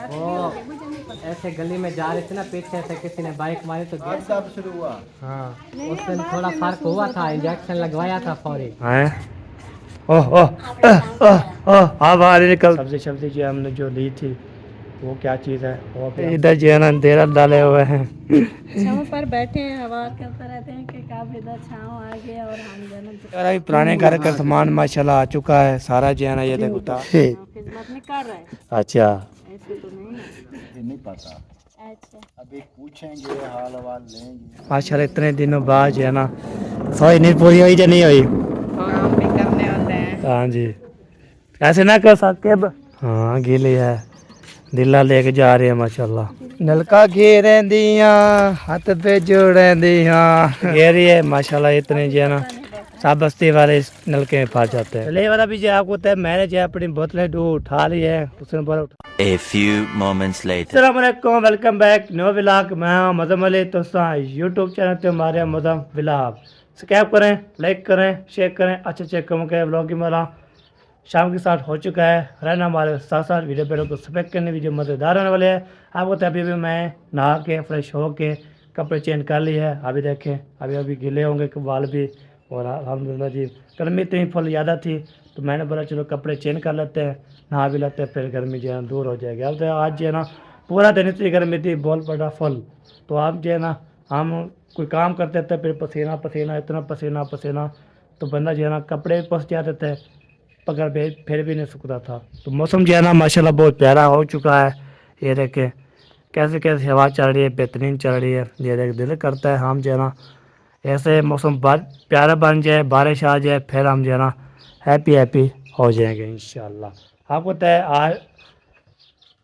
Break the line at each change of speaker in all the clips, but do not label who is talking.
वो ऐसे गली में जा रहे थे ना, पीछे से किसी ने बाइक मारी तो शुरू हुआ। हाँ, उस दिन थोड़ा फर्क हुआ था, इंजेक्शन लगवाया था फौरी।
ओह ओह ओह ओह हाँ बाहर निकल। सब्जी सब्जी जो हमने जो ली थी वो क्या चीज़ है, वो इधर जो है ना अंधेरा डाले हुए हैं।
छाँव पर बैठे हैं, हवा करते रहते हैं कि कब इधर छाँव आ गया और हम जाना
यार अभी पुराने घर का सामान माशाल्लाह आ चुका है सारा जो है ना, ये देखो था।
खिदमत नहीं कर रहे,
अच्छा
ऐसे तो नहीं है।
ये नहीं पता,
अच्छा
अभी पूछेंगे, हाल वाल लेंगे।
माशाल्लाह इतने दिनों बाद जो है ना सोई नहीं पूरी हुई या नहीं हुई।
काम भी करने होते हैं।
हाँ जी, ऐसे ना कर सकते अब। हाँ गीली है, दिल्ला लेके जा रहे हैं माशाल्लाह। नलका घेरे दिया हाथ पे जोड़े दिया घेरी है माशाल्लाह। इतने जो है ना सब बस्ती वाले इस नलके में फंस जाते हैं। चले वाला भी जो आपको तय मैंने जो अपनी बोतलें दो उठा ली है, उसने बोला
A few moments later.
अस्सलाम वालेकुम, वेलकम बैक न्यू व्लॉग। मैं हूं मदम अली, तो यूट्यूब चैनल पे हमारे मदम व्लॉग सब्सक्राइब करें, लाइक करें, शेयर करें। अच्छे अच्छे कम के व्लॉग की मेरा शाम के साथ हो चुका है। रहना हमारे साथ साथ वीडियो पेड़ों को सब्सक्राइब करने भी जो मज़ेदार होने वाले हैं। आपको तो अभी भी मैं नहा के फ्रेश हो के कपड़े चेंज कर लिए है। अभी देखें अभी अभी गीले होंगे बाल भी, और अल्हम्दुलिल्लाह जी गर्मी इतनी फुल ज़्यादा थी तो मैंने बोला चलो कपड़े चेंज कर लेते हैं, नहा भी लेते हैं, फिर गर्मी जो है दूर हो जाएगी। अब तो आज जो है ना पूरा दिन इतनी गर्मी थी, बहुत बड़ा फुल। तो आप जो है ना हम कोई काम करते थे फिर पसीना पसीना, इतना पसीना पसीना, तो बंदा जो है ना कपड़े भी पस जाते थे, पकड़ फिर भी नहीं सूखता था। तो मौसम जो है ना माशाल्लाह बहुत प्यारा हो चुका है। ये देखे कैसे कैसे हवा चल रही है, बेहतरीन चल रही है। ये देख दिल करता है हम जो है ना ऐसे मौसम प्यारा बन जाए, बारिश आ जाए, फिर हम जो है ना हैप्पी हैप्पी हो जाएंगे इंशाल्लाह। आपको तय आज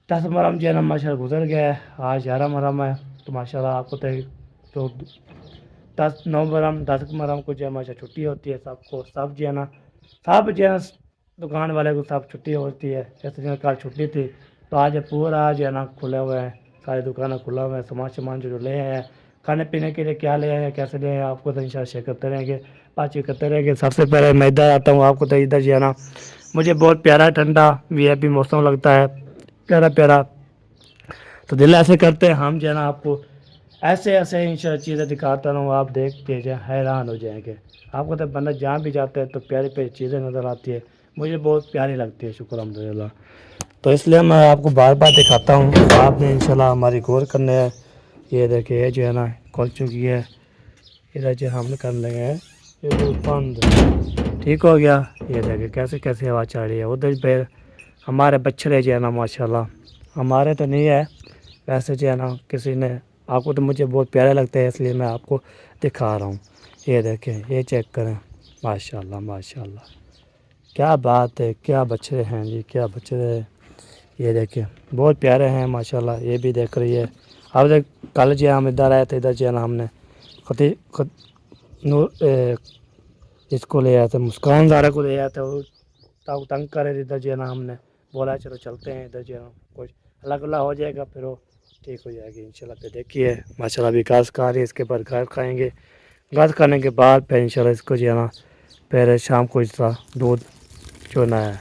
10 मुहर्रम जो है ना माशाल्लाह गुजर गया है, आज 11 मुहर्रम है। तो माशाल्लाह आपको तय तो 9 मुहर्रम 10 मुहर्रम को जो है माशा छुट्टी होती है सबको, सब जो है ना सब जो है दुकान वाले को सब छुट्टी होती है। जैसे कल छुट्टी थी तो आज पूरा जो है ना खुले हुए हैं, सारी दुकानें खुला हुए हैं। सामान जो ले आए हैं खाने पीने के लिए, क्या ले आए हैं कैसे ले आए हैं आपको तो इंशाल्लाह शेयर करते रहेंगे, बातचीत करते रहेंगे। सबसे पहले मैं इधर आता हूँ, आपको तो इधर जो है ना मुझे बहुत प्यारा ठंडा वीआईपी मौसम लगता है, प्यारा प्यारा। तो दिल ऐसे करते हैं हम जो है ना आपको ऐसे ऐसे इंशाल्लाह चीज़ें दिखाता रहूँ, आप देख के जो हैरान हो जाएंगे। आपको तो बंदा जहाँ भी जाता है तो प्यारी प्यारी चीज़ें नज़र आती है, मुझे बहुत प्यारी लगती है, शुक्र अल्हम्दुलिल्लाह। तो इसलिए मैं आपको बार बार दिखाता हूँ, आपने इंशाल्लाह हमारी गौर करने है। ये देखिए ये जो है ना खुल चुकी है, इधर जो हम कर लेंगे ये तो बंद ठीक हो गया। ये देखिए कैसे कैसे हवा चल रही है। उधर पे हमारे बछड़े जो है ना माशाल्लाह, हमारे तो नहीं है वैसे जो है ना किसी ने, आपको तो मुझे बहुत प्यारे लगते हैं इसलिए मैं आपको दिखा रहा हूँ। ये देखें ये चेक करें, माशाल्लाह माशाल्लाह क्या बात है, क्या बछड़े हैं जी, क्या बछड़े हैं। ये देखें बहुत प्यारे हैं माशाल्लाह। ये भी देख रही है। अब देख कल जो हम इधर आए थे, इधर जो है ना हमने इसको ले आया था, मुस्कान दारा को ले आया था, वो तंग करे इधर जो है ना हमने बोला चलो चलते हैं इधर जो है ना कुछ अलग अलग हो जाएगा, फिर वो ठीक हो जाएगी इंशाल्लाह। फिर देखिए माशाल्लाह भी घास खा रही है, इसके बाद घास खाएंगे, घास खाने के बाद फिर इंशाल्लाह इसको जो है ना फिर शाम को इसका दूध चोना है।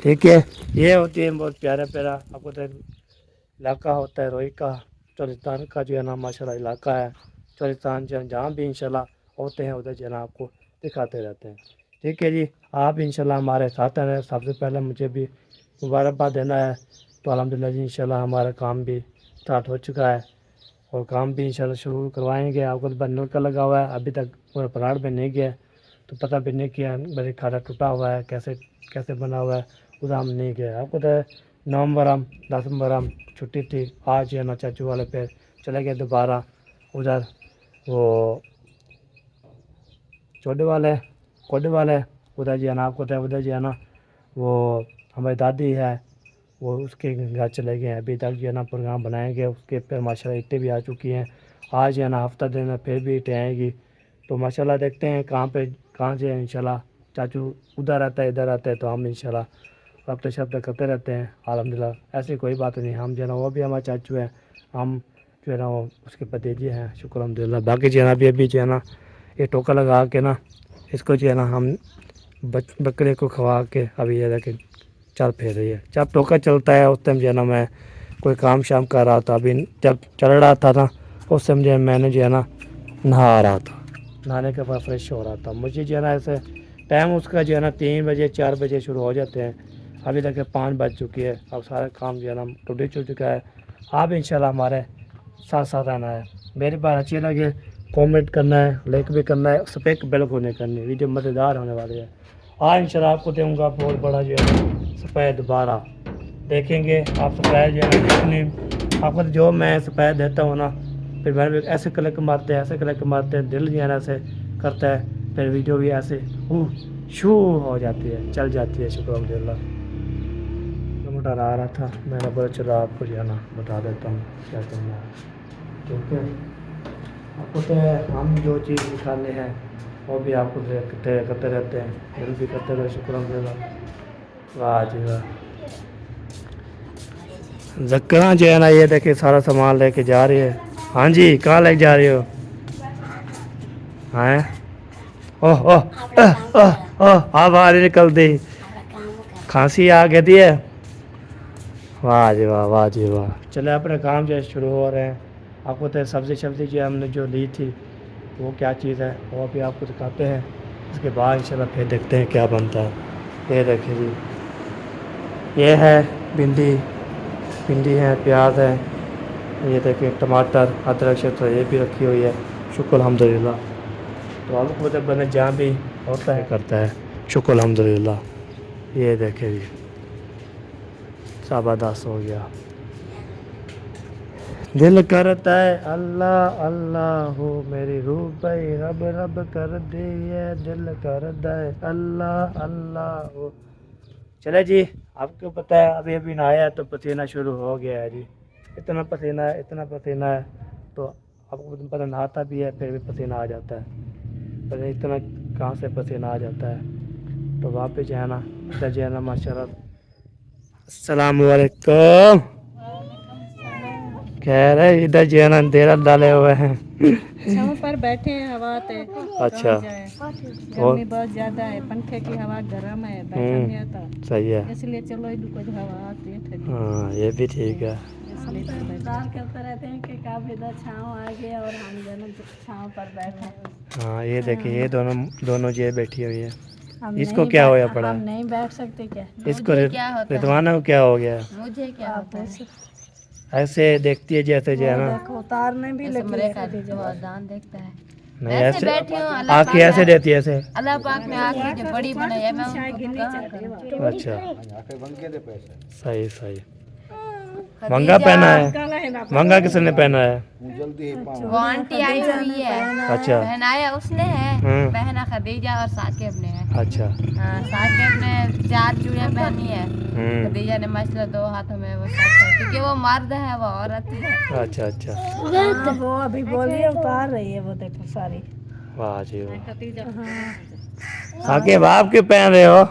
ठीक है, ये होती है बहुत प्यारा प्यारा। आपको तो इलाका होता है रोई का, चोलिस्तान का जो है ना माशाल्लाह इलाका है। चोलिस्तान जहाँ भी इंशाल्लाह होते हैं उधर जो है ना आपको दिखाते रहते हैं। ठीक है जी, आप इंशाल्लाह हमारे साथ हैं। सबसे पहले मुझे भी मुबारकबाद देना है। तो अल्हम्दुलिल्लाह जी इंशाल्लाह हमारा काम भी स्टार्ट हो चुका है और काम भी इंशाल्लाह शुरू करवाएंगे। आपको तो बनने का लगा हुआ है, अभी तक पूरा प्लाट में नहीं गया तो पता भी नहीं किया मेरे खाना टूटा हुआ है कैसे कैसे बना हुआ है, उधर हम नहीं गए। आपको तो 9 मुहर्रम 10 मुहर्रम छुट्टी थी, आज है ना चाचू वाले पे चले गए दोबारा उधर, वो छोटे वाले कोडे वाले उधर जो है ना, आपको तो उधर जो है ना वो हमारी दादी है वो उसके घर चले गए हैं। अभी तक जो है ना प्रोग्राम बनाएंगे उसके पर माशाल्लाह ईंटें भी आ चुकी हैं। आज है ना हफ्ता दिन में फिर भी ईंटें आएंगी। तो माशाल्लाह देखते हैं कहाँ से इंशाल्लाह। चाचू उधर आता है इधर आता है तो हम इंशाल्लाह रब्ता शब्द करते रहते हैं अल्हम्दुलिल्लाह। ऐसी कोई बात नहीं, हम जो है ना वो भी हमारे चाचू हैं, हम जो है ना वो उसके भतीजे हैं, शुक्र अल्हम्दुलिल्लाह। बाकी जो है ना अभी जो है ना ये टोका लगा के ना इसको जो है ना हम बकरे को खवा के अभी ये देखें चल फिर रही है। जब टोका चलता है उस टाइम जो है ना मैं कोई काम शाम कर रहा था। अभी जब चल रहा था ना उस समय जो है मैंने जो है ना नहा रहा था, नहाने के बाद फ्रेश हो रहा था। मुझे जो है ना ऐसे टाइम उसका जो है ना 3 बजे 4 बजे शुरू हो जाते हैं, अभी तक 5 बज चुकी है। अब सारा काम जो है ना टूटे चल चुका है। आप इंशाल्लाह हमारे साथ साथ रहना है। मेरी बात अच्छी लगे कमेंट करना है, लाइक भी करना है, सपेक बेल को नहीं करनी। वीडियो मज़ेदार होने वाली है। आज इंशाल्लाह आपको दूँगा बहुत बड़ा जो है सफ़ेद बारा देखेंगे आप। सफ़ेद जो है देखने आपको जो मैं सफ़ेद देता हूँ ना, फिर मैंने भी ऐसे क्लिक मारते हैं, ऐसे क्लिक मारते हैं, दिल जो है ना ऐसे करता है, फिर वीडियो भी ऐसे शू हो जाती है, चल जाती है। शुक्र अल्हम्दुलिल्लाह। मोटर आ रहा था, मैंने बोला चलो आपको जो है ना बता देता हूँ क्या करना है। ठीक है, आपको तो हम जो चीज़ दिखाने हैं वो भी आपको करते रहते हैं, दिल भी करते रहे। शुक्र अल्हम्दुलिल्लाह। वाह जी वाह। जक्रा जो है ना ये देखिए सारा सामान लेके जा रही है। हाँ जी, कहाँ लेके जा रही हो? हैं? ओह ओह ओह अब आ रही निकल दी, खांसी आ गई है। वाह जी वाह, वाह जी वाह। चले अपने काम जो है शुरू हो रहे हैं। आपको तो सब्ज़ी जो हमने जो ली थी वो क्या चीज़ है वो भी आपको दिखाते हैं। इसके बाद इंशाल्लाह फिर देखते हैं क्या बनता है। ये देखिए जी, ये है भिंडी है, प्याज है, ये देखिए टमाटर, अदरक शक्कर ये भी रखी हुई है। शुक्र अल्हम्दुलिल्लाह। तो आलू को जब बने जहाँ भी होता है करता है। शुक्र अल्हम्दुलिल्लाह। ये देखे जी शाबादास हो गया। दिल करता है अल्लाह अल्लाह हो, मेरी रूह भाई रब रब कर दी है। दिल करता है अल्लाह अल्लाह हो। चले जी, आपको पता है अभी अभी नहाया है तो पसीना शुरू हो गया है जी। इतना पसीना है तो आपको पता नहाता भी है फिर भी पसीना आ जाता है। पर इतना कहाँ से पसीना आ जाता है। तो वहाँ पे जो है ना इधर जो है ना माशाल्लाह। अस्सलाम वालेकुम। खैर है, इधर जो है ना अंधेरा डाले हुए हैं।
छाँव पर बैठे हैं, हवा ते।
अच्छा,
गर्मी बहुत ज्यादा है, पंखे की हवा गर्म है, बैठा नहीं आता,
सही है।
इसलिए चलो इधर कुछ हवा आती है ठंडी,
हाँ ये भी ठीक है।
इसलिए इंतजार करते रहते हैं कि कब इधर छाँव आ गया और हम दोनों छाँव पर बैठे हैं।
हाँ ये देखिए ये दोनों जो बैठी हुई है।
हम
इसको
नहीं
क्या
बैठ-
होया पड़ा
हम
है?
नहीं बैठ सकते क्या?
इसको रिजवाना को क्या हो गया है?
मुझे क्या होता है?
ऐसे देखती है जैसे जो है ना,
देखो उतारने भी लगी है।
दान देखता है।
नहीं
वैसे
ऐसे
बैठी हूँ, अल्लाह
आँखें ऐसे देती है ऐसे।
अल्लाह पाक ने आँखें जो बड़ी बनाई है, मैं उनको कहाँ करूँ?
अच्छा सही सही। महंगा पहना है, महंगा किसने पहना है?
वो आंटी आई हुई है,
अच्छा
पहनाया उसने है, पहना खदीजा और साकिब ने है।
अच्छा।
हाँ, साकिब ने 4 चूड़ियाँ पहनी है, खदीजा ने मसला 2 हाथों में वो साथ है, क्योंकि वो मर्द है वो औरत है।
अच्छा अच्छा।
हाँ, वो अभी बोलिए उतार रही है, वो देखो सारी।
वाह जी वाह। आगे बाप क्यों पहन रहे हो?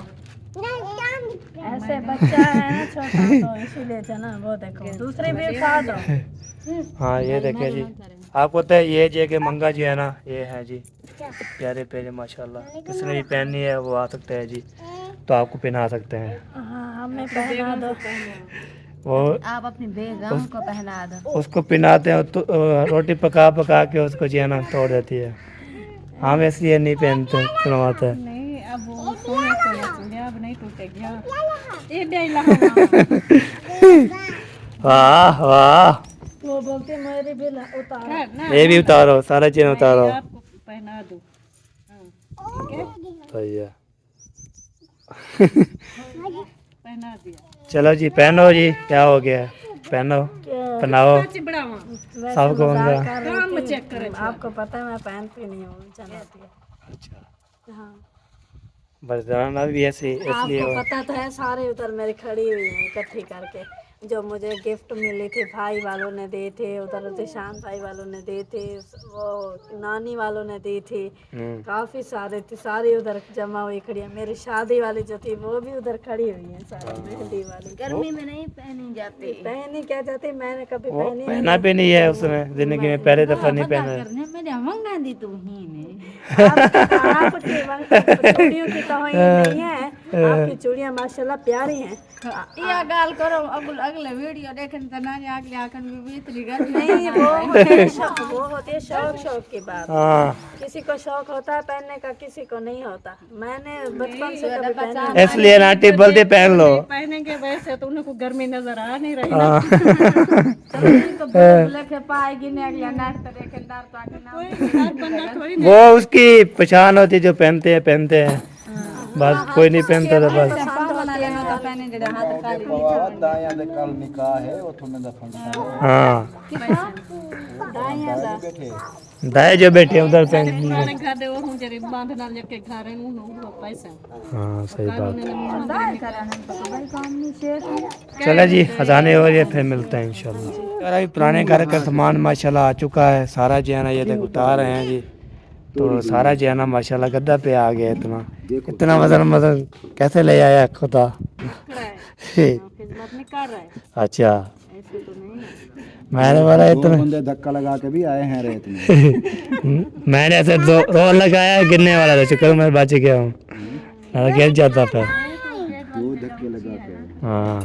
ऐसे बच्चा है ना छोटा, तो इसीलिए जो ना वो देखो दूसरी भी उतार दो।
हाँ ये देखिए जी, आपको तो ये जो कि मंगा जी है ना, ये है जी प्यारे प्यारे माशाल्लाह। किसने भी पहननी है वो आ सकते हैं जी, तो आपको पहना सकते हैं।
हाँ हमें पहना दो।
वो
आप अपनी बेगम को पहना दो।
उसको पहनाते हैं तो रोटी पका पका के उसको जो है ना तोड़ देती है। हम इसलिए नहीं पहनते, पहनवाते हैं।
नहीं अब वो सोने चूड़ियाँ अब नहीं टूटेगी। हाँ ये दे ला।
वाह वाह।
वो बोलते मेरी भी उतार,
ये भी उतारो, सारा चीज उतारो।
आपको पहना दो। ठीक है,
सही है।
पहना दिया।
चलो जी पहनो जी, क्या हो गया, पहनो पहनाओ सबको।
काम चेक करें, आपको पता है मैं पहनती नहीं हूँ चलाती है।
अच्छा
हाँ
बस जाना भी ऐसे इसलिए
आपको पता तो है, सारे उधर मेरी खड़ी हुई हैं इकट्ठी करके, जो मुझे गिफ्ट मिले थे भाई वालों ने दिए थे, उधर जिशान भाई वालों ने दिए थे, वो नानी वालों ने दी थी, काफ़ी सारे थे, सारी उधर जमा हुई खड़ी है। मेरी शादी वाली जो थी वो भी उधर खड़ी हुई है सारी, मेहंदी वाली।
गर्मी में नहीं पहनी जाती,
पहनी क्या जाती, मैंने कभी
वो
पहनी
पहना भी नहीं है उसने जिंदगी में, पहले दफा नहीं पहना है।
करने में मंगा दी तू ही ने।
आपकी चूड़ियों की तो ही नहीं है, आपकी चूड़ियां माशाल्लाह प्यारी हैं।
या गाल करो अगले वीडियो देखने तो ना अगले आखन में भीतरी गल
नहीं वो होती है शौक की बात।
हाँ
किसी को शौक होता है पहनने का, किसी को नहीं होता। मैंने बचपन से कभी पहना
इसलिए नाटी बोलते पहन लो।
पहनेंगे वैसे तो उनको गर्मी नजर आ नहीं रही।
हाँ
तो लेके पाएगी ने अगला नाट तो देखे नार तो आके ना
वो उसकी पहचान होती है, जो पहनते हैं बस। कोई नहीं पहनता तो बस।
दाया दे कल निकाह है वो थोड़ा दा फंक्शन
हाँ
है बैठे
दाए जो बैठे उधर पहन। हाँ सही बात। चलो जी खजाने हो रही है, फिर मिलते हैं इंशाल्लाह। यार अभी पुराने घर का सामान माशाल्लाह आ चुका है सारा। जो है ना ये देख उतार रहे हैं जी, तो सारा जो है ना माशाल्लाह गद्दा पे आ गया। इतना वजन कैसे ले आया खुदा। अच्छा मैंने बोला इतना
बंदे धक्का लगा के भी आए हैं रेत में।
मैंने ऐसे दो रोल लगाया, गिरने वाला था, शुक्र मैं बच गया हूँ, गिर जाता था।
दो धक्के लगा के
हाँ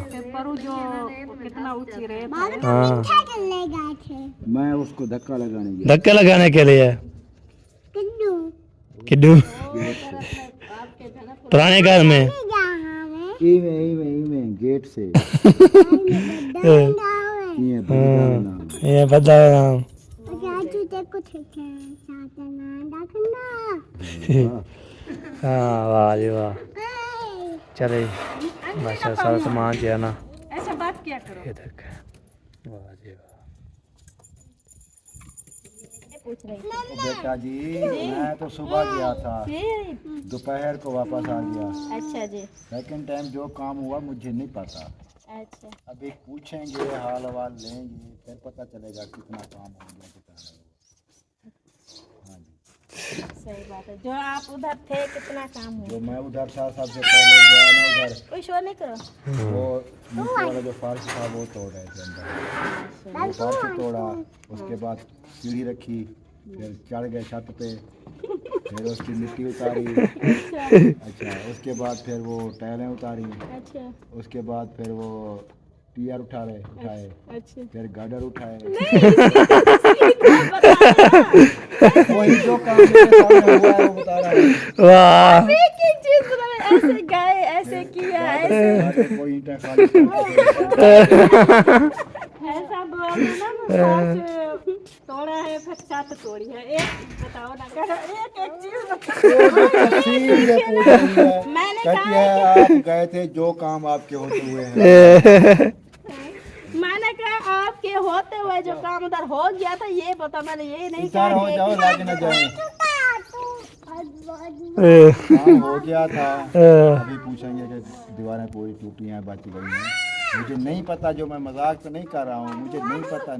हाँ मैं उसको धक्का लगाने गया।
धक्का लगाने के लिए किड्डू पुराने घर में
गेट से
ये बता नाम। हाँ वाह जी वाह। चले माशा सारा सामान जो है ना
ऐसा बात क्या करो।
ये देख वाह जी वाह।
बेटा जी मैं तो सुबह गया था, दोपहर को वापस आ गया।
अच्छा जी।
सेकंड टाइम जो काम हुआ मुझे नहीं पता।
अच्छा
अभी पूछेंगे हाल वाल लेंगे फिर पता चलेगा कितना काम हो गया कितना नहीं। हाँ जी
सही बात है। जो आप उधर थे कितना काम हुआ?
जो मैं उधर था सबसे पहले गया ना उधर,
कोई शो नहीं करो।
वो नीचे वाला जो फर्श था वो तोड़ रहे थे अंदर। वो फर्श तोड़ा, उसके बाद सीढ़ी रखी, फिर चढ़ गए छत पे, फिर उसकी मिट्टी उतारी। अच्छा उसके बाद फिर वो टाइलें उतारी।
अच्छा
उसके बाद फिर वो टीआर उठाए।
अच्छा
फिर गार्डर उठाए। वही जो काम मेरे सामने हुआ है वो बता रहा है।
वाह
एक चीज ऐसे गए ऐसे किया ऐसे
कोई ईंटें खाली
ऐसा बोला ना फर्श तोड़ा है फिर छत तोड़ी है। एक बताओ ना करो एक चीज
तफसील से पूछ रही है।
मैंने
कहती है आप गए थे जो काम आपके होते हुए हैं।
मैंने कहा आपके होते हुए जो काम उधर हो गया था ये बता। मैंने ये नहीं
इशारा हो जाओ लागे न जाए। काम हो गया था। अभी पूछेंगे कि दीवारें पूरी टूटी हैं बच गई हैं। मुझे नहीं पता, जो मैं मजाक तो नहीं कर रहा हूँ, मुझे नहीं पता।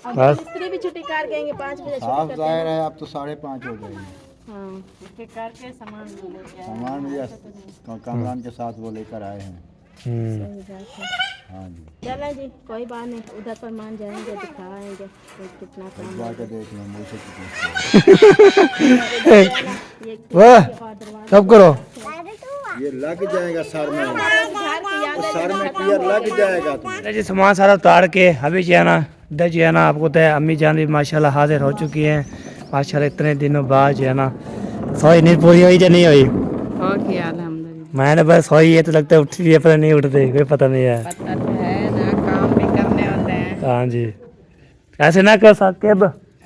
अब मिस्त्री भी छुट्टी कर गएंगे 5 बजे।
साफ जाहिर है अब तो 5:30 हो जाएगी।
हाँ छुट्टी करके
सामान भी कामरान के साथ वो लेकर आए हैं। हाँ जी
चला जी कोई बात नहीं, उधर पर मान जाएंगे दिखाएंगे कितना काम
जाके देख लें मुझसे कितनी।
वाह सब करो।
ये लग जाएगा सर में, सर में टीयर लग जाएगा तुम्हें।
जी सामान सारा उतार के अभी जो है ना इधर जो है ना आपको तो अम्मी जान भी माशाल्लाह हाजिर हो चुकी हैं माशाल्लाह। इतने दिनों बाद जो है ना सोई नहीं पूरी हुई या नहीं हुई? मैंने बस सोई है तो लगता है उठ रही है, पता नहीं उठते, कोई पता नहीं है।
पता तो है ना काम भी करने होते हैं।
हाँ जी ऐसे ना कर सकते।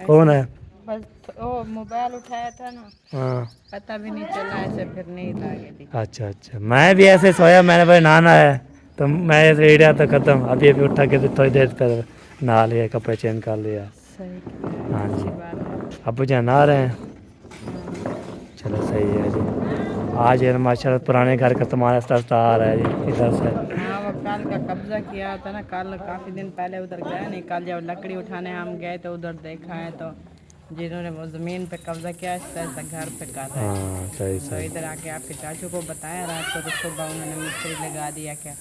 कौन है?
बस वो मोबाइल उठाया था ना,
हाँ
पता भी नहीं चला, ऐसे फिर नहीं लागे।
अच्छा अच्छा मैं भी ऐसे सोया, मैंने भाई नहाना है तो मैं ऐसे ही रहा तो ख़त्म। अभी अभी उठा के थोड़ी देर पहले नहा लिया, कपड़े चेंज कर लिया।
सही
हाँ जी
बात है।
अब जहाँ नहा रहे हैं। चलो सही है जी। आज है माशाल्लाह पुराने घर का तुम्हारा सस्ता आ रहा है जी इधर से।
हाँ वो कल का कब्जा किया था ना, कल काफ़ी दिन पहले उधर गए नहीं, कल जब लकड़ी उठाने हम गए तो उधर देखा है तो जिन्होंने वो ज़मीन पे कब्जा किया इस तरह से घर पे कर रहे हैं।
हाँ सही
तो
सही।
इधर आके आपके चाचू को बताया रात को, तो सुबह उन्होंने मिस्त्री लगा दिया क्या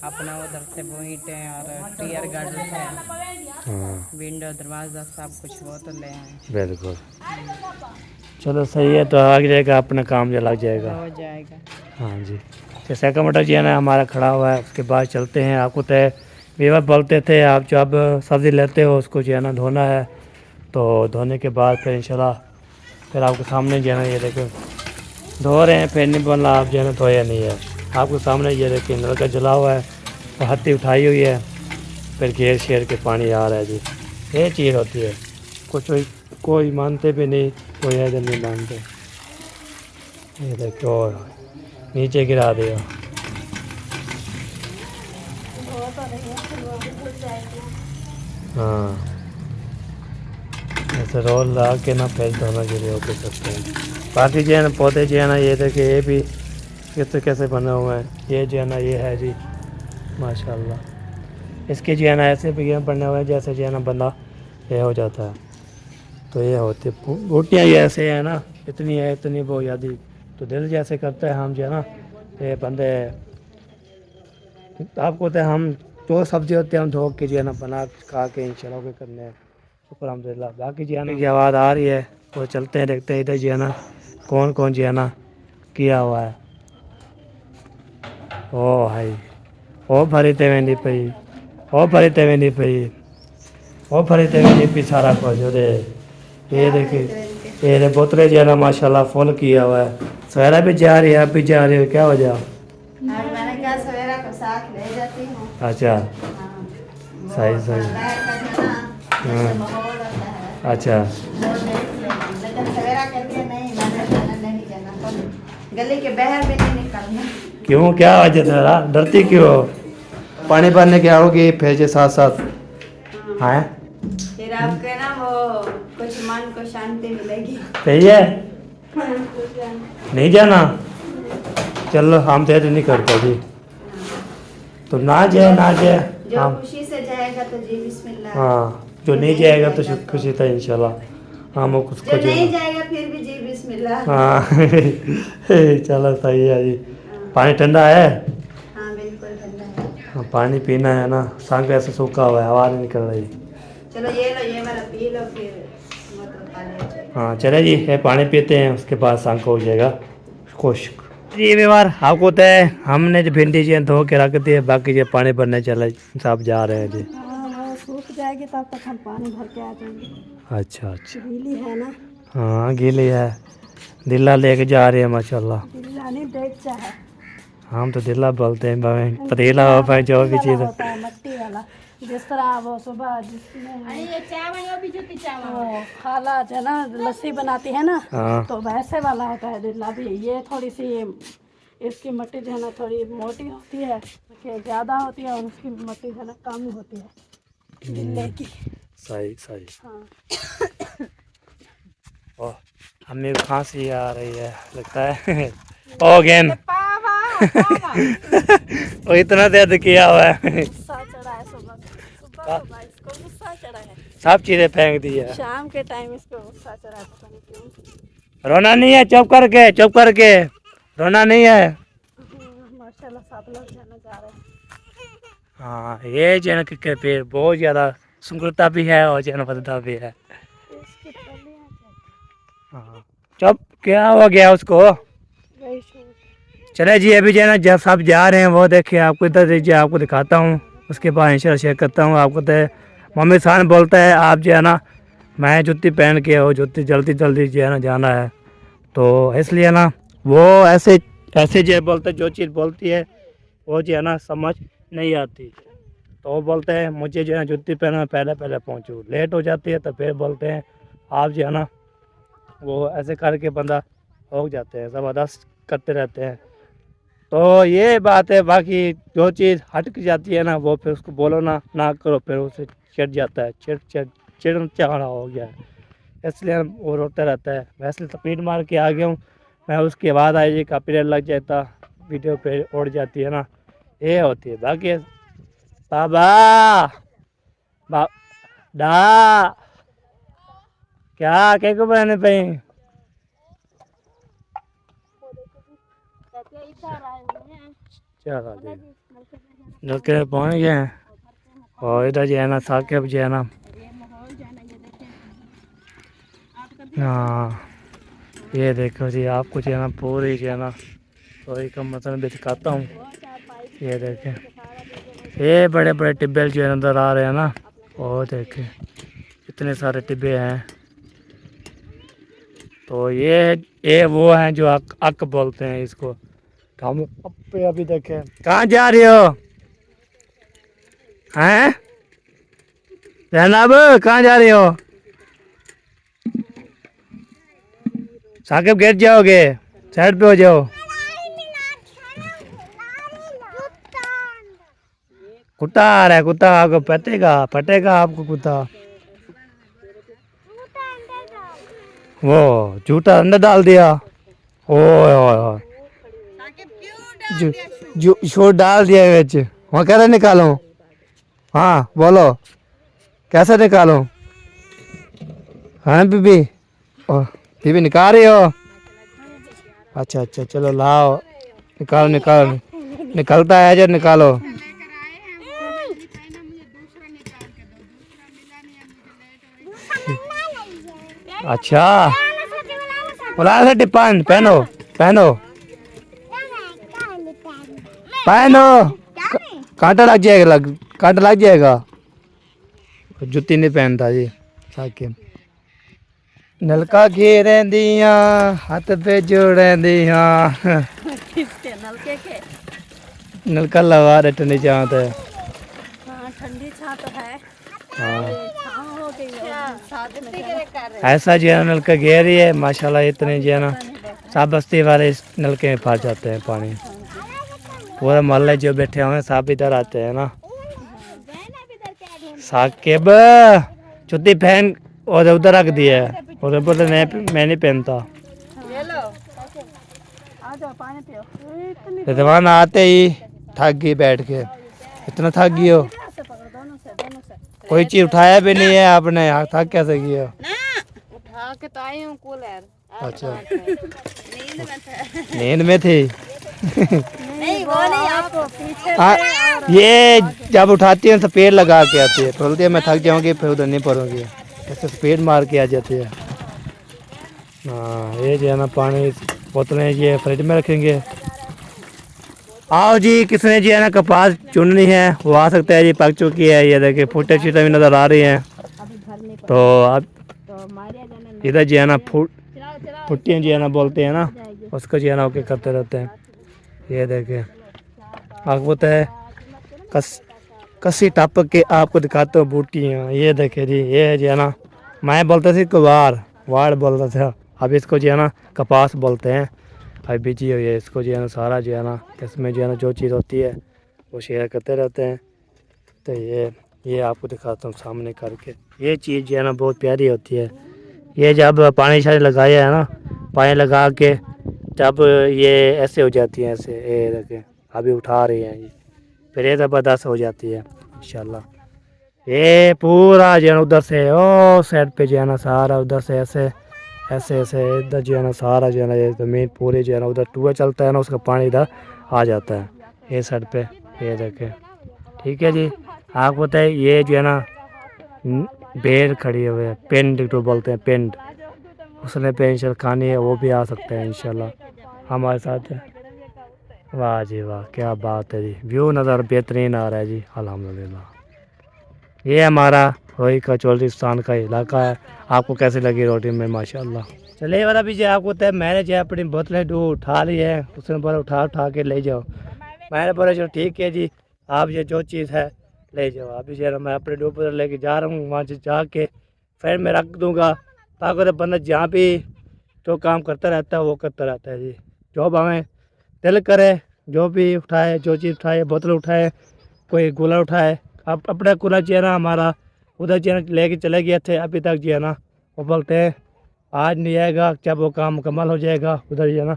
अपना उधर से वो ईंटें और टीयर गार्ड थे,
हाँ
विंडो दरवाज़ा सब कुछ वो तो ले आए।
बिल्कुल चलो सही है, तो आगे जाएगा अपना काम जो लग जाएगा।
हो जाएगा।
हाँ जी। तो सेकंड मटर जो है ना हमारा खड़ा हुआ है, उसके बाद चलते हैं। आपको तय वीवर बोलते थे, आप जब सब्ज़ी लेते हो उसको जो है ना धोना है, तो धोने के बाद फिर इंशाल्लाह फिर आपके सामने जो है ना ये देखो धो रहे हैं, फिर नहीं बोलना आप जो है ना धोया नहीं है। आपके सामने ये देखिए नलका जला हुआ है, तो हत्ती उठाई हुई है, फिर घेर शेर के पानी आ रहा है जी। ये चीज़ होती है, कुछ कोई मानते भी नहीं, कोई ऐसे नहीं मानते। ये देखो नीचे गिरा दिया। हाँ, ऐसे रोल ला के ना फिर धोना के लिए होते सकते हैं। बाकी जो है ना पौधे जो है ना ये देखिए ये भी ये तो कैसे बने हुए हैं। ये जो है ना ये है जी माशाल्लाह। इसके जो है ना ऐसे भी बने हुए हैं जैसे जो है ना बंदा ये हो जाता है। तो ये होती बूटियाँ ये ऐसे है ना, इतनी है इतनी वो यादी, तो दिल जैसे करता है हम जो है ना ये बंदे आपको तो हम जो सब्जी होते हैं हम धो के जो है ना बना खा के इंशाल्लाह के करने हैं शुक्र अल्हम्दुलिल्लाह। बाकी जो है ना की आवाज़ आ रही है, तो चलते हैं देखते हैं इधर जो है ना कौन कौन जो है ना किया हुआ है। ओ भाई ओ भरी ते वेंदी पई, ओ भरी ते वेंदी पई, ओ भरी ते वेंदी पई सारा कुछ दे। ये देखिए ये रे बोतले जो है ना माशाल्लाह फुल किया हुआ है। सवेरा भी जा रही है, आप भी जा रहे हो, क्या वजह?
मैंने कहा सवेरा को साथ ले जाती हूँ।
अच्छा सही सही। हाँ अच्छा
लेकिन सवेरा कहती नहीं, मैंने नहीं जाना, गली के बाहर भी नहीं निकलना।
क्यों, क्या वजह तेरा, डरती क्यों? पानी भरने के आओगी फिर जे साथ साथ हाँ
फिर आपके ना वो कुछ मन को शांति मिलेगी।
सही है, नहीं जाना चलो हम तो नहीं करते जी, तो ना जाए ना जाए
जो
हम।
खुशी से जाएगा तो जी बिस्मिल्लाह।
हाँ जो नहीं जाएगा तो खुशी था इंशाल्लाह हम उसको
जो नहीं जाएगा फिर भी जी बिस्मिल्लाह।
हाँ चलो सही है जी। पानी ठंडा है?
हाँ बिल्कुल ठंडा है।
हाँ, पानी पीना है ना, सांग ऐसे सूखा हुआ है, हवा नहीं निकल रही।
चलो ये लो, ये वाला पी लो फिर मतलब खा लो।
हाँ चले जी, ये पानी पीते हैं, उसके बाद सांग को हो जाएगा खुश्क जी। व्यवहार आपको तो है, हमने जो भिंडी जी धो के रख दी है, बाकी जो पानी भरने चले सब जा रहे हैं जी।
हाँ सूख जाएगी तब तक हम पानी भर के आ जाएंगे।
अच्छा अच्छा
गीली है ना?
हाँ गीली है, दिल्ला लेके जा रहे हैं माशाल्लाह।
गीला नहीं देख है,
हम तो दिल्ला बोलते हैं भाई, पतीला हो भाई जो भी चीज़
होता है मट्टी वाला, जिस तरह वो सुबह जिसमें
ये चावल भी जो चावल
वो खाला जो है ना लस्सी बनाती है ना,
हाँ
तो वैसे वाला होता है दिल्ला भी। ये थोड़ी सी इसकी मट्टी जो है ना थोड़ी मोटी होती है, ज़्यादा होती है, और उसकी मट्टी जो है ना कम होती है दिल्ले की।
सही सही।
हाँ
ओह हमें खांसी आ रही है लगता है ओ गेन वो इतना दर्द किया हुआ है,
गुस्सा चढ़ा है सुबह सुबह सुबह इसको गुस्सा चढ़ा है,
सब चीज़ें फेंक दी है।
शाम के टाइम इसको गुस्सा चढ़ा है, पता नहीं क्यों।
रोना नहीं है, चुप करके रोना नहीं है।
माशाल्लाह सब लोग जाना जा रहे हैं।
हाँ ये जन के पेड़ बहुत ज़्यादा सुंदरता भी है और जनपदता भी है।
इसकी कलियां
हाँ चुप, क्या हो गया उसको?
वही शूट।
चले जी अभी जो है ना जब सब जा रहे हैं वो देखिए, आपको इधर दीजिए, आपको दिखाता हूँ, उसके बाद इंशाल्लाह शेयर करता हूँ। आपको तो मम्मी सान बोलता है आप जो है ना मैं जूती पहन के हो, जूती जल्दी जल्दी जो है ना जाना है, तो इसलिए ना वो ऐसे ऐसे जो बोलते जो चीज़ बोलती है वो जो है ना समझ नहीं आती, तो वो बोलते हैं मुझे जो है ना जूती पहना पहले पहले पहुँचूँ, लेट हो जाती है तो फिर बोलते हैं आप जो है ना वो ऐसे करके बंदा हो जाते हैं, ज़बरदस्त करते रहते हैं। तो ये बात है, बाकी जो चीज़ हट जाती है ना वो फिर उसको बोलो ना करो, फिर उसे चिढ़ जाता है, चिड़चिड़ा हो गया है, इसलिए वो रोता रहता है। वैसे स्पीड मार के आ गया हूँ मैं, उसके बाद आई जी कॉपीराइट लग जाता, वीडियो पे उड़ जाती है ना, ये होती है। बाकी बाबा डा क्या को बनाने पे चलो नलके पहुँच गए हैं, और इधर जो है ना साकिब जो है ना हाँ ये देखो जी, आपको जो है ना पूरी जो है ना रसोई का मतलब भी दिखाता हूँ। ये देखें, ये बड़े बड़े टिब्बे जो है नज़र आ रहे हैं ना, और देखें इतने सारे टिब्बे हैं। तो ये वो हैं जो अक बोलते हैं इसको। तो हम अभी देखें, कहाँ जा रही हो हैं जनाब, कहाँ जा रही हो? साकिब गिर जाओगे, साइड पे हो जाओ। कुत्ता आ रहा है, कुत्ता आपको फटेगा आपको कुत्ता। वो झूठा अंडा डाल दिया। ओए ओए ओए, शोर डाल दिया बेच। वहाँ कैसे निकालो? हाँ बोलो, कैसे निकालो? हाँ बीबी, बीबी निकाल रही हो? अच्छा अच्छा, चलो लाओ, निकालो निकालो, निकलता है जब निकालो। अच्छा, बोला था पान पहनो पहनो पहनो, कांटा लग जाएगा, कांटा लग जाएगा। जुत्ती नहीं पहनता जी साकिब। नलका घेरे दिया हाथ पे जोड़े दिया।
किसके नलके के?
नलका लगा रहे ठंडी छाँव तो।
हाँ ठंडी छाँ तो है।
हाँ
छाँव हो गई है, साथ में
ऐसा जो है नलका घेरी है माशाल्लाह, इतने जो है ना सब बस्ती वाले इस नलके में फंस जाते हैं पानी। पूरा मोहल्ले जो बैठे हुए हैं सब इधर आते हैं ना। साकिब जुत्ती पहन और उधर रख दिया है, और बोलते मैं नहीं पहनता।
आ जाओ पानी पियो।
रिजवान आते ही थक गई बैठ के, इतना थक गई हो,
से पकड़ो, दोनों से।
कोई चीज उठाया भी नहीं है आपने, थक कैसे गई हो?
उठा के तो आई हूँ कूलर।
अच्छा,
नींद में था।
नींद में थी।
नहीं वो नहीं, आपको पीछे
हाँ, ये जब उठाती है तो पेड़ लगा के आती है, बोलती है मैं थक जाऊंगी फिर उधर नहीं पड़ूंगी, ऐसे स्पीड मार के आ जाती है। हाँ, ये जो है ना पानी बोतलें ये फ्रिज में रखेंगे। आओ जी, किसने जी है ना कपास चुननी है वो आ सकता है जी, पक चुकी है। ये देखिए फूटे छीटे भी नज़र आ रही हैं। तो अब इधर जो है ना फुट्टियाँ जो है ना बोलते हैं ना, उसको जो है ना ओके करते रहते हैं। ये देखें, आपको तो है कसी टप के आपको दिखाते हो बूटियाँ। ये देखे जी, ये जो है ना मैं बोलता थी वाड़ बोलता था, अब इसको जो है ना कपास बोलते हैं। अभी बीजी हुई है, इसको जो है ना सारा जो है ना इसमें जो है ना जो चीज़ होती है वो शेयर करते रहते हैं। तो ये आपको दिखाता हूँ सामने करके। ये चीज़ जो है ना बहुत प्यारी होती है। ये जब पानी शानी लगाया है ना, पानी लगा के जब ये ऐसे हो जाती है, ऐसे ये देखें अभी उठा रही हैं ये, फिर ये ज़बरदस्त हो जाती है इंशाल्लाह। ये पूरा जो है ना उधर से ओ साइड पे जो है ना सारा उधर से ऐसे ऐसे ऐसे इधर जो है ना सारा जो है ना ये ज़मीन पूरी जो है ना उधर टूआ चलता है ना, उसका पानी इधर आ जाता है ये साइड पे। ये देखें, ठीक है जी। आपको बताए ये जो है ना भेड़ खड़ी हुई है, पिंड जो बोलते हैं पिंड, उसने पेंशन खानी है वो भी आ सकते हैं इंशाल्लाह हमारे साथ है। वाह जी वाह, क्या बात है जी, व्यू नज़र बेहतरीन आ रहा है जी अल्हम्दुलिल्लाह। ये हमारा रोही का चौधरीस्तान का इलाका है। आपको कैसी लगी रोटी में? माशाल्लाह। चलिए वाला भी जो आपको तय मैंने जो अपनी बोतलें उठा ली है, उसने बोला उठा के ले जाओ। मैंने बोला चलो ठीक है जी, आप ये जो चीज़ है ले जाओ। अभी जो है मैं अपने दो बोतल लेके जा रहा हूँ, वहाँ से जाके फिर मैं रख दूँगा, ताकि बंदा जहाँ भी जो काम करता रहता है वो करता रहता है जी। जो हमें दिल करे जो भी उठाए, जो चीज़ उठाए, बोतल उठाए, कोई कूलर उठाए। अब अपना कूलर जो है ना हमारा उधर जो है ना लेके चले गए थे, अभी तक जो है ना वो बोलते हैं आज नहीं आएगा, जब वो काम मुकम्मल हो जाएगा। उधर जो है ना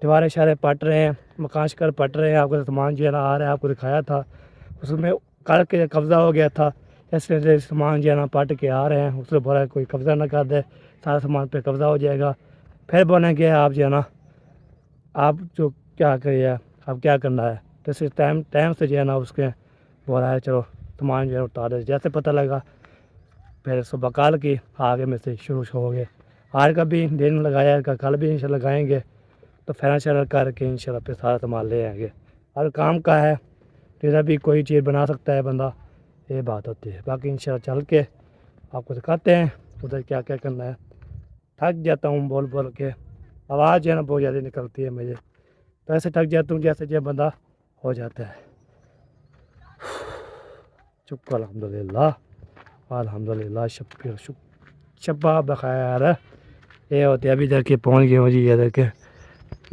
दीवारें शारे पट रहे हैं, मकान शिकार पट रहे हैं। आपका सामान जो है ना आ रहा है, आपको दिखाया था, उसमें कल के कब्ज़ा हो गया था, इसलिए सामान जो है ना पट के आ रहे हैं। उससे बोला कोई कब्ज़ा ना कर दे, सारा सामान पे कब्ज़ा हो जाएगा। फिर बोलेंगे आप जो है ना आप जो क्या करिए, अब क्या करना है। तो इस टाइम से जो है ना उसके बोला है चलो सामान जो है उतार दे। जैसे पता लगा फिर सुबह काल की आगे में से शुरू हो गए। आज का भी दिन लगाया का कल भी इंशाल्लाह लगाएंगे तो फाइनेंशियल करके इंशाल्लाह पे सारा संभाल ले आएंगे। हर काम का है जैसा भी कोई चीज़ बना सकता है बंदा, ये बात होती है। बाकी इंशाल्लाह चल के आपको दिखाते हैं उधर क्या क्या करना है। थक जाता हूँ बोल बोल के, आवाज़ जो है ना बहुत ज़्यादा निकलती है मुझे, तो ऐसे थक जाता हूँ जैसे जब बंदा हो जाता है। चुप अल्हम्दुलिल्लाह शब्बा बखैर। ये होते अभी इधर के पहुँच गए हो जी, इधर के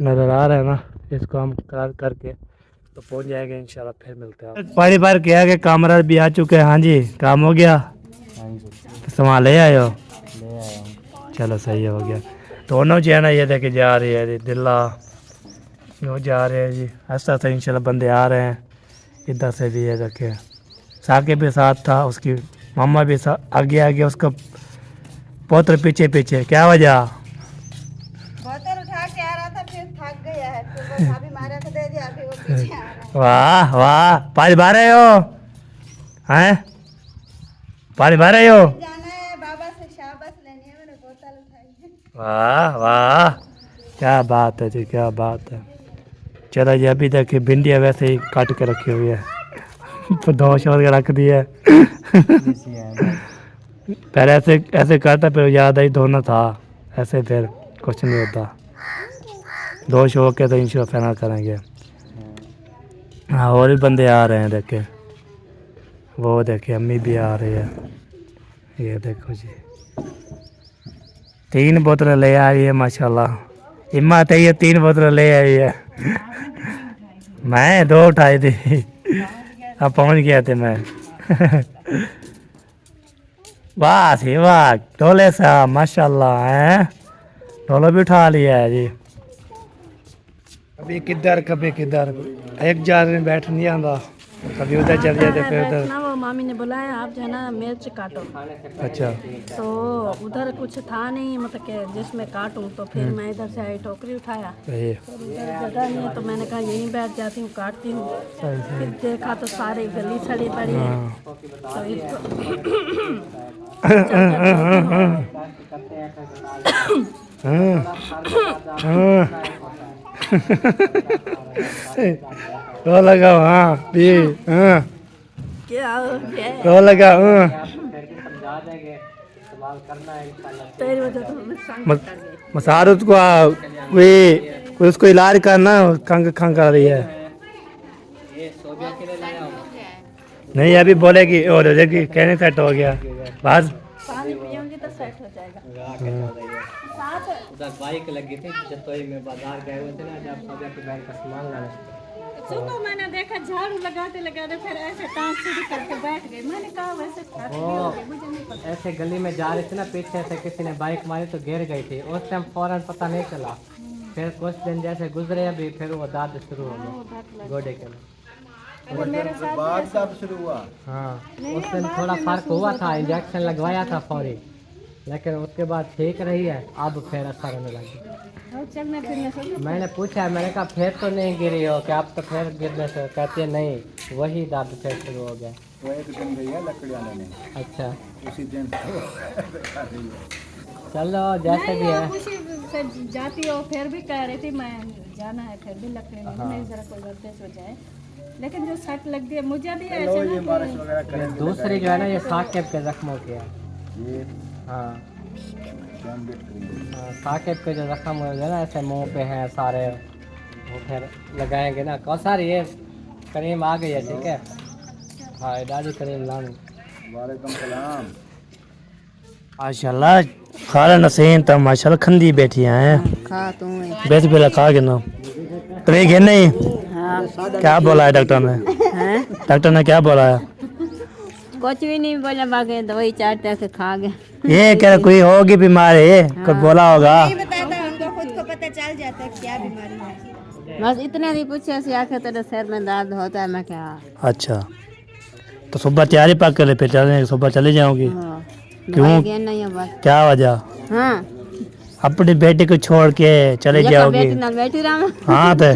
नज़र आ रहा है ना, इसको हम करार करके तो पहुँच जाएंगे इंशाल्लाह। फिर मिलते हैं। पहली बार किया कि कामरा भी आ चुके हैं। हाँ जी काम हो गया, सामान ले आए हो? चलो सही हो गया। दोनों जो है ना ये देखे जा रही है दिल्ला यूँ जा रहे हैं जी, ऐसा से इंशाल्लाह बंदे आ रहे हैं। इधर से भी ये देखे साकिब भी साथ था, उसकी मम्मा भी आगे आगे, उसका पोत्र पीछे पीछे। क्या वजह?
बोतल उठा के आ रहा था, फिर थक गया है, फिर वो भाभी मारा को दे दिया, फिर वो पीछे आ रहा है।
वाह वाह, पानी भर रहे हो हैं? पानी भर रहे हो?
जाना है बाबा से शाबाश लेनी है, मैंने बोतल उठाई।
वाह वाह, क्या बात है जी, क्या बात है। चलो जी अभी तक भिंडियाँ वैसे ही काट के रखी हुई है, दोष और रख दी है। पहले ऐसे करता, फिर याद आई धोना था, ऐसे फिर कुछ नहीं होता। दोष हो के तो इंशाल्लाह फाइनल करेंगे। हाँ और भी बंदे आ रहे हैं देखे, वो देखे अम्मी भी आ रही है। ये देखो जी 3 बोतलें ले आई है माशाल्लाह। हिम्मत है, ये 3 बोतलें ले आई है। मैं 2 उठाई थी, अब पहुंच गया थे मैं। वाह थी वाह, ढोले सा माशाल्लाह है, ढोलो भी उठा लिया है जी। कभी किधर कभी किधर, एक जार में बैठ नहीं आता, कभी उधर चल जाते फिर उधर।
ना वो मामी ने बुलाया, आप जो है ना मिर्च काटो।
अच्छा
तो उधर कुछ था नहीं, मतलब कि जिसमें काटूं, तो फिर मैं इधर से आई टोकरी उठाया,
सही
फिर उधर जगह नहीं है तो मैंने कहा यहीं बैठ जाती हूँ, काटती हूँ। फिर देखा तो सारी गली सड़ी पड़ी है, तो
रो लगा हाँ भी हाँ
क्या हो गया?
रो लगा
तेरी वजह तो मैं संग कर गई।
मसार उसको वे उसको इलाज करना, खंग खंग कर रही है। नहीं अभी बोलेगी और हो जाएगी, कहने सेट हो गया बस।
पानी पियूंगी तो सेट हो जाएगा।
उधर बाइक लगी थी जतोई में, बाजार गए हुए थे ना, जब सोबिया के बैंक का सामान लाने।
सुबह मैंने देखा झाड़ू लगाते लगाते फिर ऐसे टांग सीधी करके बैठ गई। मैंने कहा वैसे थक गई होगी, मुझे नहीं पता।
ऐसे गली में जा रहे थे ना, पीछे से किसी ने बाइक मारी तो गिर गई थी। उस टाइम फौरन पता नहीं चला, फिर कुछ दिन जैसे गुजरे अभी फिर वो दर्द शुरू हो गया गोडे के में।
अरे मेरे साथ
बाद दर्द शुरू हुआ।
हाँ उस दिन थोड़ा फर्क हुआ था, इंजेक्शन लगवाया था फौरी, लेकिन उसके बाद ठीक रही है, अब फिर असर होने लगी।
चलने फिरने से
मैंने पूछा, मैंने कहा फिर तो नहीं गिरी हो क्या? अब तो फिर गिरने से, कहती है नहीं वही दर्द फिर शुरू हो गया।
वो एक दिन गई है लकड़ी आने में,
अच्छा
उसी दिन खा रही है।
चलो जैसे भी है।
खुशी से जाती हो, फिर भी कह रही थी मैं जाना है, फिर भी लकड़ी में नहीं जरा कोई वर्देश हो जाए, लेकिन जो सट लग गई मुझे भी ऐसे
ये
ना
बारिश वगैरह करें।
दूसरी जो है ना, ये साकिब के जख्मों की है।
ये
हाँ
जैम बेट करेंगे।
साकिब के जो जख्म हुए हैं ना, ऐसे मुंह पे हैं सारे, वो फिर लगाएंगे ना। कौन सारी ये करीम आ गई है, ठीक है। हाँ दादी करीम लाऊं।
वालेकुम सलाम।
माशाल्लाह खाला नसीन तो माशाल्लाह खंदी बैठी हैं।
खा तू
बेच बेला खा के ना तुम्हें घेर नहीं। क्या बोला है डॉक्टर ने? डॉक्टर ने क्या बोला है?
कुछ भी नहीं बोला, बाकी दवाई चाटते से खा गए।
ये क्या कोई होगी बीमारी, कोई बोला होगा?
बताता उनको खुद को पता चल जाता है क्या बीमारी है। बस इतने ही पूछे से आखे तेरे सिर में दर्द होता है, मैं क्या।
अच्छा तो सुबह तैयारी पक कर फिर चलेंगे, सुबह चली जाऊंगी। क्यों
नहीं बस
क्या वजह?
हाँ
अपनी बेटी को छोड़ के चले जाओगी?
बैठी रहा।
हाँ तो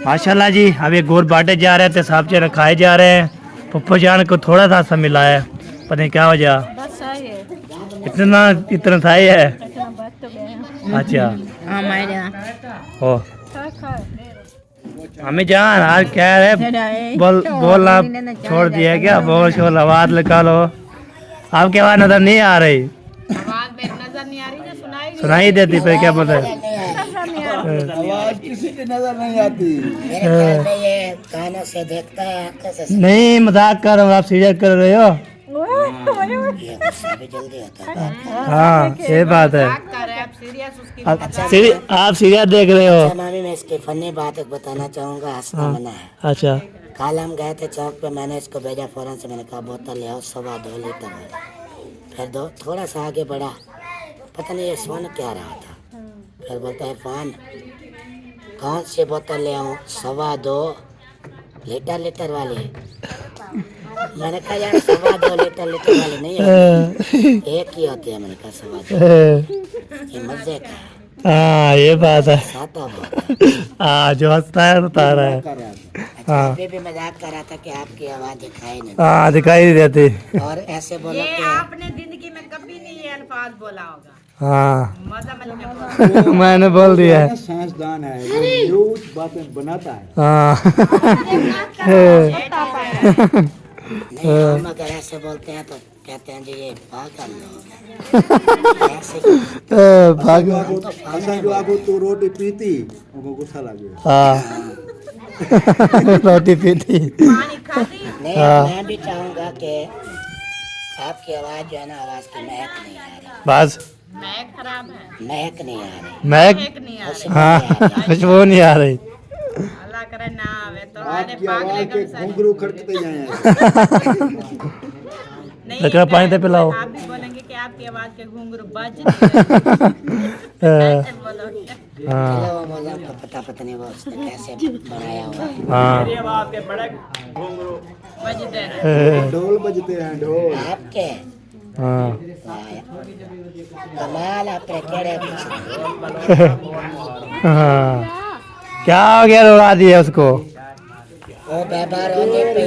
माशाल्लाह जी अभी गुड़ बांटे जा रहे थे, साहब जी खाए जा रहे हैं। पप्पू जान को थोड़ा सा मिला है, पता नहीं क्या वजह।
बस सही है।
इतना था ही है।
इतना बच तो गए हैं।
अच्छा
हाँ मैं
ओ
खा
हमें जान आज क्या है बोलना छोड़ दिया क्या? बोल शोर आवाज निकालो। आपकी आवाज नजर नहीं आ रही।
आवाज मेरी नजर नहीं आ रही ना,
सुनाई देती पे क्या पता है?
आवाज किसी की नजर नहीं आती।
ये कानों से देखता है, आंखों से
नहीं मजाक कर रहा हूँ, आप सीरियस कर रहे हो।
ये गुस्सा भी जल्दी होता है।
हाँ ये बात है।
कर रहे आप सीरियस उसकी
आप सीरियस देख रहे हो।
अच्छा मामी, मैं इसकी फनी बात एक बताना चाहूंगा, हंसना मना है।
अच्छा
कल हम गए थे चौक पे, मैंने इसको भेजा फौरन से, मैंने कहा बोतल ले आओ 2.25 लीटर वाली। फिर थोड़ा सा आगे बढ़ा, पता नहीं ये सुन क्या रहा था। फिर बोलता है फान कौन सी बोतल ले आऊँ? 2.25 लीटर वाली। मैंने कहा यार 2.25 लीटर वाली नहीं है, एक ही होती है। मैंने कहा 2.25, ये मजे का है।
हाँ ये बात है।
साता बहुत है।
हाँ जो हंसता है बता रहा है।
अच्छा, अभी भी मजाक कर रहा था कि आपकी आवाज दिखाई नहीं
हाँ दिखाई नहीं देती।
और ऐसे बोलो
ये
कि
आपने जिंदगी में कभी नहीं ये अल्फाज बोला होगा।
हाँ
मजा मैंने बोला।
मैंने बोल दिया है।
साइंसदान है, वो न्यूज बातें बनाता है।
हाँ
नहीं, हम अगर ऐसे बोलते हैं तो कहते हैं जी ये पागल लोग हैं। ऐसे
भाग
असल जो आपको तो रोटी पीती उनको गुस्सा लग गया।
हाँ रोटी पीती।
पानी खाती
नहीं, मैं भी चाहूंगा कि आपकी आवाज जो है ना, आवाज की महक नहीं आ रही।
बस
मैं खराब है,
महक नहीं आ रही।
महक
एक नहीं आ रही।
हाँ खुशबू नहीं आ रही।
अल्लाह करे ना आवे तो आने
आपकी
पागल
आवाज के
है
घुंघरू खड़कते जाए।
नहीं।
लकड़ा पानी तो पिलाओ।
आप भी बोलेंगे कि आपकी आवाज के घुंघरू बज ऐसे बोलोगे।
हाँ
चलो वो मौलाना को पता नहीं वो उसने कैसे बनाया हुआ।
हाँ
बजते हैं।
ढोल बजते हैं, ढोल।
आपके
हाँ
कमाल, आपने केड़े
हाँ क्या हो गया? उड़ा दिया उसको।
वो व्यापार होने पे